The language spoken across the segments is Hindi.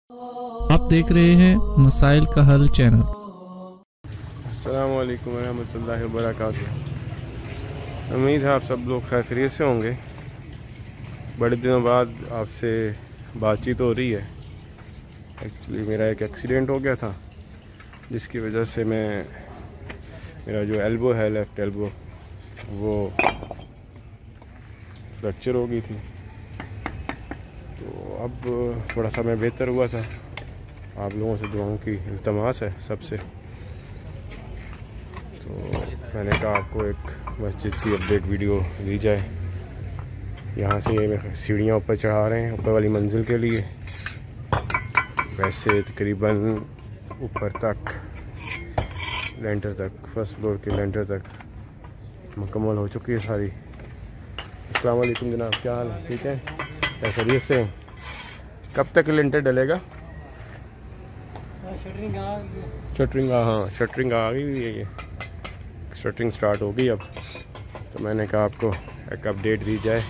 आप देख रहे हैं मसाइल का हल चैनल। अस्सलाम वालेकुम रहमतुल्लाहि व बरकातुहू। उम्मीद है आप सब लोग खैरियत से होंगे। बड़े दिनों बाद आपसे बातचीत हो रही है। एक्चुअली मेरा एक एक्सीडेंट हो गया था जिसकी वजह से मेरा जो एल्बो है, लेफ़्ट एल्बो, वो फ्रैक्चर हो गई थी। तो अब थोड़ा सा मैं बेहतर हुआ था। आप लोगों से दुआओं की इल्तमास है सबसे। तो मैंने कहा आपको एक मस्जिद की अपडेट वीडियो दी जाए। यहाँ से ये सीढ़ियाँ ऊपर चढ़ा रहे हैं ऊपर वाली मंजिल के लिए। वैसे तकरीबन ऊपर तक लेंटर तक, फर्स्ट फ्लोर के लेंटर तक मुकम्मल हो चुकी है सारी। अस्सलाम वालेकुम जनाब, क्या हाल है? ठीक है, क्या खैरियत से हैं? कब तक लेंटर डलेगा? शटरिंग आ गई हुई है। ये शटरिंग स्टार्ट हो गई अब। तो मैंने कहा आपको एक अपडेट दी जाए।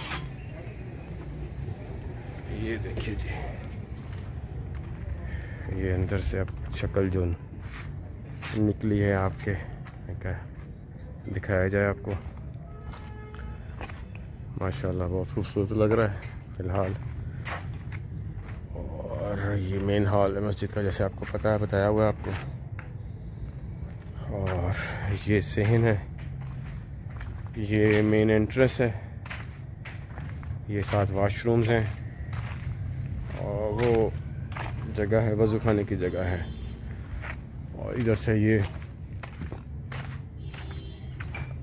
ये देखिए जी, ये अंदर से अब शक्ल जो निकली है आपके, दिखाया जाए आपको। माशाल्लाह बहुत खूबसूरत लग रहा है फ़िलहाल। और ये मेन हॉल है मस्जिद का, जैसे आपको पता है, बताया हुआ है आपको। और ये सहन है, ये मेन एंट्रेंस है, ये 7 वाशरूम्स हैं और वो जगह है वज़ू खाने की जगह है। और इधर से ये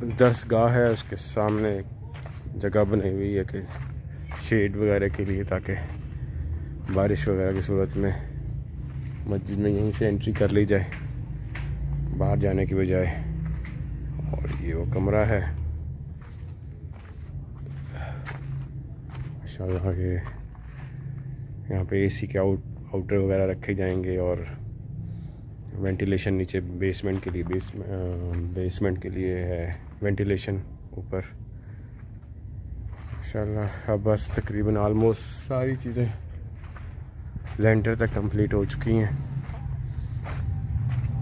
दरसगाह है, उसके सामने जगह बनी हुई है कि शेड वगैरह के लिए, ताकि बारिश वगैरह की सूरत में मस्जिद में यहीं से एंट्री कर ली जाए बाहर जाने की बजाय। और ये वो कमरा है माशाल्लाह। ये यहाँ पे एसी के आउटर वगैरह रखे जाएंगे और वेंटिलेशन नीचे बेसमेंट के लिए है वेंटिलेशन ऊपर माशाल्लाह। अब बस तकरीबन आलमोस्ट सारी चीज़ें लेंटर तक कंप्लीट हो चुकी हैं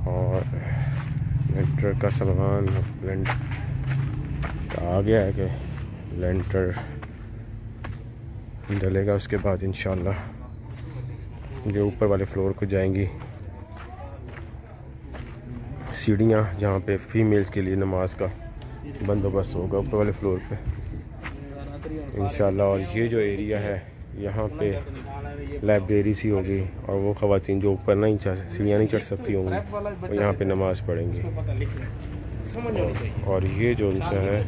और लेंटर का सामान आ गया है कि लेंटर डलेगा। उसके बाद इंशाल्लाह जो ऊपर वाले फ्लोर को जाएंगी सीढ़ियाँ, जहाँ पे फीमेल्स के लिए नमाज का बंदोबस्त होगा ऊपर वाले फ्लोर पे इंशाल्लाह। और ये जो एरिया है यहाँ पे लाइब्रेरी सी होगी और वो ख़वातीन जो ऊपर सीढ़ियाँ नहीं चढ़ सकती होंगी वो यहाँ पे नमाज़ पढ़ेंगी। और ये जो उनसे है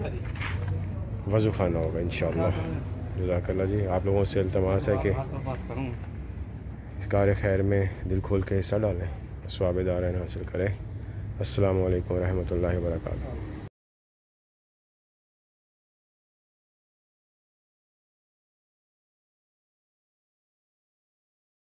वज़ू खाना होगा इंशाल्लाह। जज़ाकल्लाह जी। आप लोगों से इल्तमास है कि इस कार खैर में दिल खोल के हिस्सा डालें, सवाब दारैन हासिल करें। अस्सलामु अलैकुम रहमतुल्लाहि व बरकातुहू।